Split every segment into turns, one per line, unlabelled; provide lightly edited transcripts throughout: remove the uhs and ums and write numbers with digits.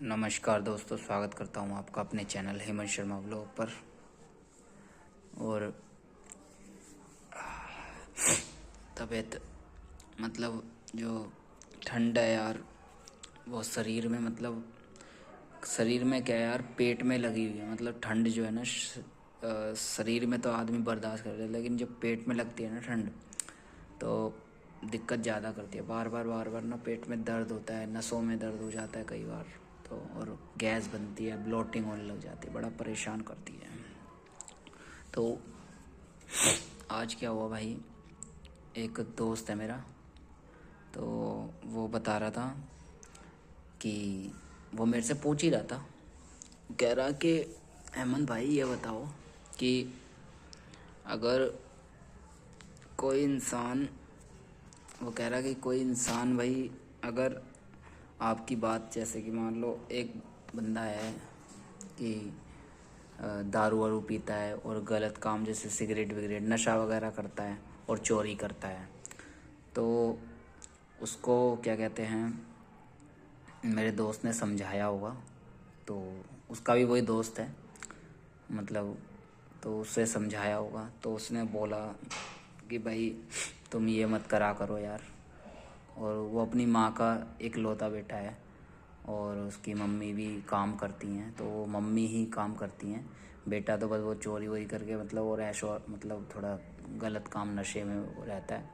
नमस्कार दोस्तों, स्वागत करता हूँ आपका अपने चैनल हेमंत शर्मा ब्लॉग पर। और तबीयत मतलब जो ठंड है यार, वो शरीर में क्या है यार, पेट में लगी हुई है। मतलब ठंड जो है ना, शरीर में तो आदमी बर्दाश्त कर ले, लेकिन जब पेट में लगती है ना ठंड, तो दिक्कत ज़्यादा करती है। बार बार ना पेट में दर्द होता है, नसों में दर्द हो जाता है कई बार तो, और गैस बनती है, ब्लोटिंग होने लग जाती है, बड़ा परेशान करती है। तो आज क्या हुआ भाई, एक दोस्त है मेरा, तो वो बता रहा था कि वो मेरे से पूछ ही रहा था, कह रहा कि हेमंत भाई ये बताओ कि अगर कोई इंसान, वो कह रहा कि कोई इंसान भाई, अगर आपकी बात, जैसे कि मान लो एक बंदा है कि दारू वारू पीता है और गलत काम जैसे सिगरेट विगरेट नशा वगैरह करता है और चोरी करता है, तो उसको क्या कहते हैं, मेरे दोस्त ने समझाया होगा। तो उसका भी वही दोस्त है, मतलब, तो उससे समझाया होगा, तो उसने बोला कि भाई तुम ये मत करा करो यार। और वो अपनी माँ का इकलौता बेटा है, और उसकी मम्मी भी काम करती हैं, तो वो मम्मी ही काम करती हैं, बेटा तो बस वो चोरी वोरी करके मतलब, और ऐशो मतलब थोड़ा गलत काम नशे में वो रहता है।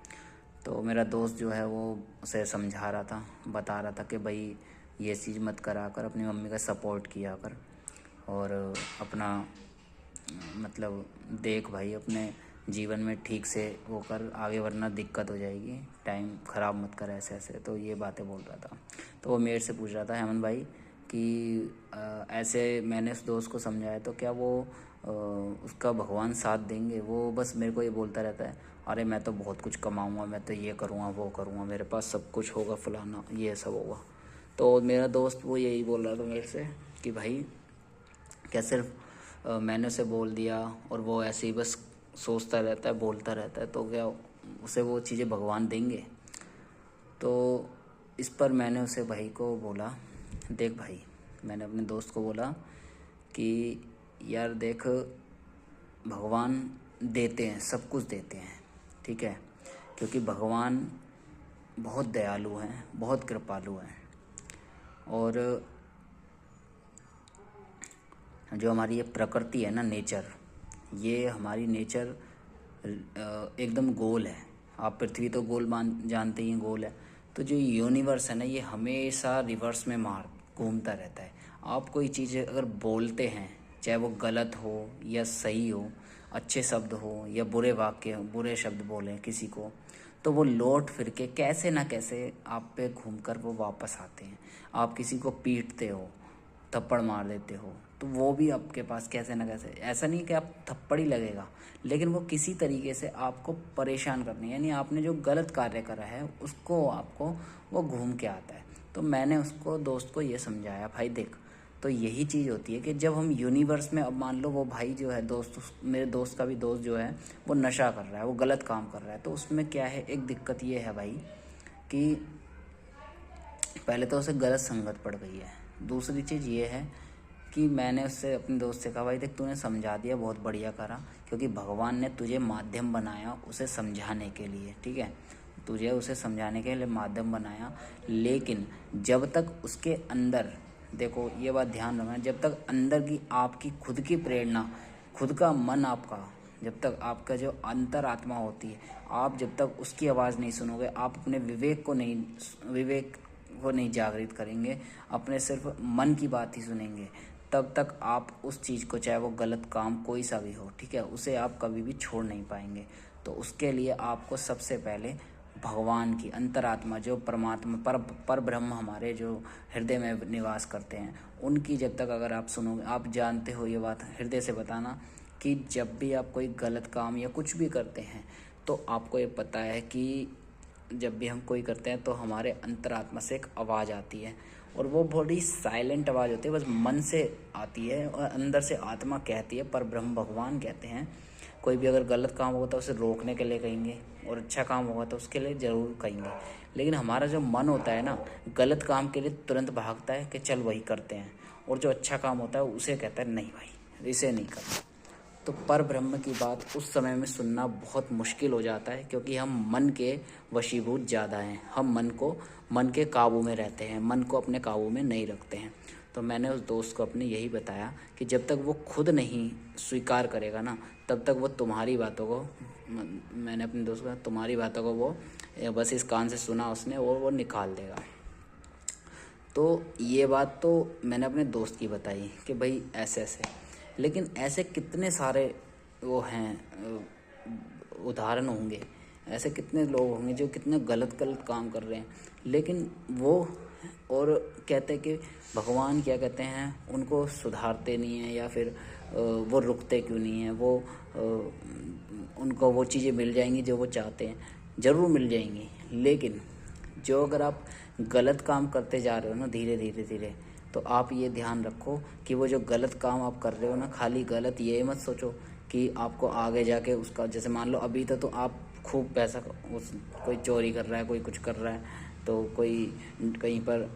तो मेरा दोस्त जो है वो उसे समझा रहा था, बता रहा था कि भाई ये चीज़ मत करा कर, अपनी मम्मी का सपोर्ट किया कर, और अपना मतलब देख भाई, अपने जीवन में ठीक से वो कर आगे, वरना दिक्कत हो जाएगी, टाइम ख़राब मत कर ऐसे ऐसे। तो ये बातें बोल रहा था। तो वो मेरे से पूछ रहा था, हेमंत भाई कि ऐसे मैंने उस दोस्त को समझाया, तो क्या वो उसका भगवान साथ देंगे? वो बस मेरे को ये बोलता रहता है, अरे मैं तो बहुत कुछ कमाऊँगा, मैं तो ये करूँगा वो करूँगा, मेरे पास सब कुछ होगा, फलाना ये सब होगा। तो मेरा दोस्त वो यही बोल रहा था मेरे से कि भाई क्या सिर्फ मैंने उसे बोल दिया और वो ऐसे ही बस सोचता रहता है, बोलता रहता है, तो क्या उसे वो चीज़ें भगवान देंगे? तो इस पर मैंने उसे भाई को बोला, देख भाई, मैंने अपने दोस्त को बोला कि यार देख, भगवान देते हैं, सब कुछ देते हैं, ठीक है, क्योंकि भगवान बहुत दयालु हैं, बहुत कृपालु हैं। और जो हमारी ये प्रकृति है ना, नेचर, ये हमारी नेचर एकदम गोल है। आप पृथ्वी तो गोल मान जानते ही हैं, गोल है। तो जो यूनिवर्स है ना, ये हमेशा रिवर्स में मार घूमता रहता है। आप कोई चीज़ अगर बोलते हैं, चाहे वो गलत हो या सही हो, अच्छे शब्द हो या बुरे वाक्य हो, बुरे शब्द बोलें किसी को, तो वो लौट फिर के कैसे ना कैसे आप पे घूमकर वो वापस आते हैं। आप किसी को पीटते हो, थप्पड़ मार देते हो, तो वो भी आपके पास कैसे ना कैसे, ऐसा नहीं कि आप थप्पड़ ही लगेगा, लेकिन वो किसी तरीके से आपको परेशान करनी, यानी आपने जो गलत कार्य करा है उसको आपको वो घूम के आता है। तो मैंने उसको दोस्त को ये समझाया, भाई देख, तो यही चीज़ होती है कि जब हम यूनिवर्स में, अब मान लो वो भाई जो है दोस्त, मेरे दोस्त का भी दोस्त जो है वो नशा कर रहा है, वो गलत काम कर रहा है, तो उसमें क्या है, एक दिक्कत ये है भाई कि पहले तो उसे गलत संगत पड़ गई है। दूसरी चीज़ ये है कि मैंने उससे, अपने दोस्त से कहा, भाई देख, तूने समझा दिया, बहुत बढ़िया करा, क्योंकि भगवान ने तुझे माध्यम बनाया उसे समझाने के लिए, ठीक है, तुझे उसे समझाने के लिए माध्यम बनाया। लेकिन जब तक उसके अंदर, देखो ये बात ध्यान रखना, जब तक अंदर की आपकी खुद की प्रेरणा, खुद का मन आपका, जब तक आपका जो अंतरात्मा होती है, आप जब तक उसकी आवाज़ नहीं सुनोगे, आप अपने विवेक को नहीं जागृत करेंगे, अपने सिर्फ मन की बात ही सुनेंगे, तब तक आप उस चीज़ को, चाहे वो गलत काम कोई सा भी हो, ठीक है, उसे आप कभी भी छोड़ नहीं पाएंगे। तो उसके लिए आपको सबसे पहले भगवान की अंतरात्मा, जो परमात्मा, पर ब्रह्म हमारे जो हृदय में निवास करते हैं, उनकी जब तक अगर आप सुनोगे, आप जानते हो ये बात, हृदय से बताना कि जब भी आप कोई गलत काम या कुछ भी करते हैं, तो आपको ये पता है कि जब भी हम कोई करते हैं तो हमारे अंतरात्मा से एक आवाज़ आती है, और वो बड़ी साइलेंट आवाज़ होती है, बस मन से आती है, और अंदर से आत्मा कहती है, पर ब्रह्म भगवान कहते हैं, कोई भी अगर गलत काम होगा तो उसे रोकने के लिए कहेंगे, और अच्छा काम होगा तो उसके लिए ज़रूर कहेंगे। लेकिन हमारा जो मन होता है ना, गलत काम के लिए तुरंत भागता है कि चल वही करते हैं, और जो अच्छा काम होता है उसे कहता है नहीं भाई इसे नहीं करना। तो पर ब्रह्म की बात उस समय में सुनना बहुत मुश्किल हो जाता है, क्योंकि हम मन के वशीभूत ज़्यादा हैं। हम मन के काबू में रहते हैं, मन को अपने काबू में नहीं रखते हैं। तो मैंने उस दोस्त को अपने यही बताया कि जब तक वो खुद नहीं स्वीकार करेगा ना, तब तक वो तुम्हारी बातों को, मैंने अपने दोस्त को, तुम्हारी बातों को वो बस इस कान से सुना उसने, वो निकाल देगा। तो ये बात तो मैंने अपने दोस्त की बताई कि भाई ऐसे ऐसे, लेकिन ऐसे कितने सारे वो हैं उदाहरण होंगे, ऐसे कितने लोग होंगे जो कितने गलत गलत काम कर रहे हैं, लेकिन वो और कहते हैं कि भगवान क्या कहते हैं, उनको सुधारते नहीं हैं, या फिर वो रुकते क्यों नहीं हैं, वो उनको वो चीज़ें मिल जाएंगी जो वो चाहते हैं, ज़रूर मिल जाएंगी। लेकिन जो अगर आप गलत काम करते जा रहे हो ना धीरे धीरे धीरे, तो आप ये ध्यान रखो कि वो जो गलत काम आप कर रहे हो ना, खाली गलत ये मत सोचो कि आपको आगे जाके उसका, जैसे मान लो अभी तो आप खूब पैसा, कोई चोरी कर रहा है, कोई कुछ कर रहा है, तो कोई कहीं पर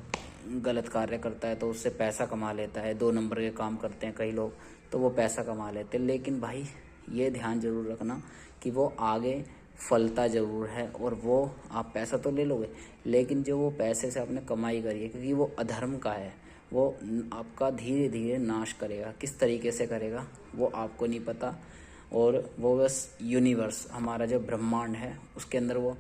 गलत कार्य करता है तो उससे पैसा कमा लेता है, 2 नंबर के काम करते हैं कई लोग तो वो पैसा कमा लेते हैं। लेकिन भाई ये ध्यान जरूर रखना कि वो आगे फलता ज़रूर है, और वो आप पैसा तो ले लोगे, लेकिन जो वो पैसे से आपने कमाई करी है, क्योंकि वो अधर्म का है, वो आपका धीरे धीरे नाश करेगा। किस तरीके से करेगा वो आपको नहीं पता, और वो बस यूनिवर्स, हमारा जो ब्रह्मांड है उसके अंदर वो,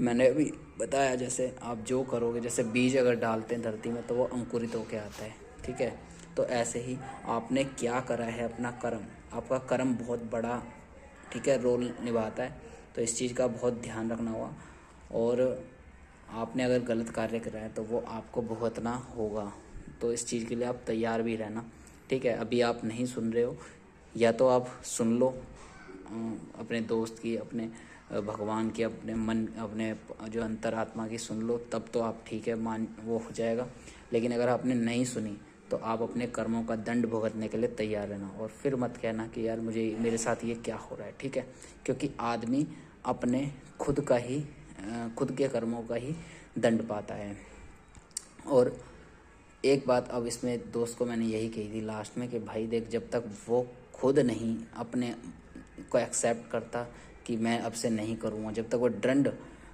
मैंने अभी बताया जैसे आप जो करोगे, जैसे बीज अगर डालते हैं धरती में तो वो अंकुरित होके आता है, ठीक है। तो ऐसे ही आपने क्या करा है, अपना कर्म, आपका कर्म बहुत बड़ा, ठीक है, रोल निभाता है। तो इस चीज़ का बहुत ध्यान रखना होगा, और आपने अगर गलत कार्य करा है तो वो आपको भुगतना होगा। तो इस चीज़ के लिए आप तैयार भी रहना, ठीक है। अभी आप नहीं सुन रहे हो, या तो आप सुन लो अपने दोस्त की, अपने भगवान की, अपने मन, अपने जो अंतरात्मा की सुन लो, तब तो आप ठीक है, मान वो हो जाएगा। लेकिन अगर आपने नहीं सुनी तो आप अपने कर्मों का दंड भुगतने के लिए तैयार रहना, और फिर मत कहना कि यार मुझे, मेरे साथ ये क्या हो रहा है, ठीक है। क्योंकि आदमी अपने खुद का ही, खुद के कर्मों का ही दंड पाता है। और एक बात अब इसमें दोस्त को मैंने यही कही थी लास्ट में कि भाई देख, जब तक वो खुद नहीं अपने को एक्सेप्ट करता कि मैं अब से नहीं करूँगा, जब तक वो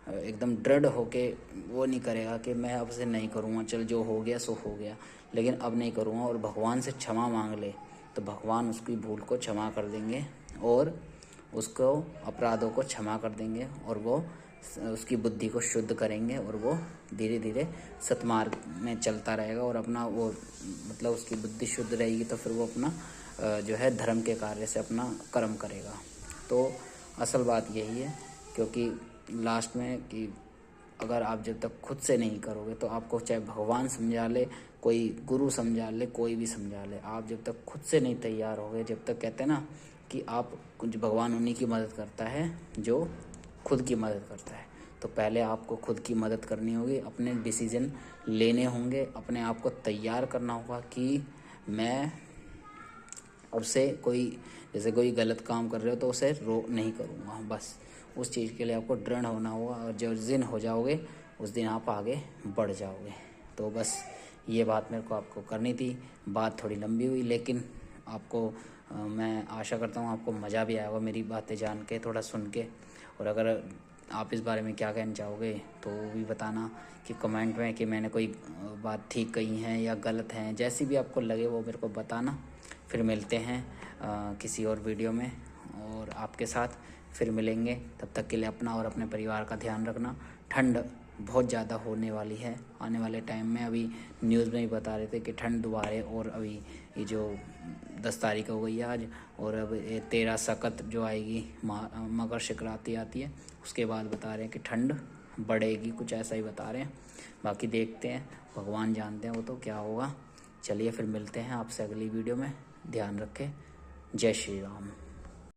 एकदम दृढ़ होके वो नहीं करेगा कि मैं अब से नहीं करूँगा, चल जो हो गया सो हो गया, लेकिन अब नहीं करूँगा, और भगवान से क्षमा मांग ले, तो भगवान उसकी भूल को क्षमा कर देंगे, और उसको अपराधों को क्षमा कर देंगे, और वो उसकी बुद्धि को शुद्ध करेंगे, और वो धीरे धीरे सतमार्ग में चलता रहेगा, और अपना वो, मतलब उसकी बुद्धि शुद्ध रहेगी तो फिर वो अपना जो है धर्म के कार्य से अपना कर्म करेगा। तो असल बात यही है, क्योंकि लास्ट में कि अगर आप जब तक खुद से नहीं करोगे तो आपको चाहे भगवान समझा ले, कोई गुरु समझा ले, कोई भी समझा ले, आप जब तक खुद से नहीं तैयार होगे, जब तक, कहते हैं ना कि आप कुछ, भगवान उन्हीं की मदद करता है जो खुद की मदद करता है। तो पहले आपको खुद की मदद करनी होगी, अपने डिसीजन लेने होंगे, अपने आप को तैयार करना होगा कि मैं अब से कोई, जैसे कोई गलत काम कर रहे हो तो उसे नहीं करूँगा, बस उस चीज़ के लिए आपको दृढ़ होना होगा, और जिस दिन हो जाओगे उस दिन आप आगे बढ़ जाओगे। तो बस ये बात मेरे को आपको करनी थी। बात थोड़ी लंबी हुई, लेकिन आपको मैं आशा करता हूँ आपको मज़ा भी आएगा मेरी बातें जान के, थोड़ा सुन के। और अगर आप इस बारे में क्या कहना चाहोगे तो वो भी बताना कि कमेंट में, कि मैंने कोई बात ठीक कही है या गलत है, जैसी भी आपको लगे वो मेरे को बताना। फिर मिलते हैं किसी और वीडियो में, और आपके साथ फिर मिलेंगे। तब तक के लिए अपना और अपने परिवार का ध्यान रखना। ठंड बहुत ज़्यादा होने वाली है आने वाले टाइम में। अभी न्यूज़ में ही बता रहे थे कि ठंड दोबारा, और अभी ये जो 10 तारीख हो गई है आज, और अब ये 13 सकत जो आएगी, मकर संक्रांति आती है, उसके बाद बता रहे हैं कि ठंड बढ़ेगी, कुछ ऐसा ही बता रहे हैं। बाकी देखते हैं, भगवान जानते हैं वो तो क्या होगा। चलिए फिर मिलते हैं आपसे अगली वीडियो में। ध्यान रखें। जय श्री राम।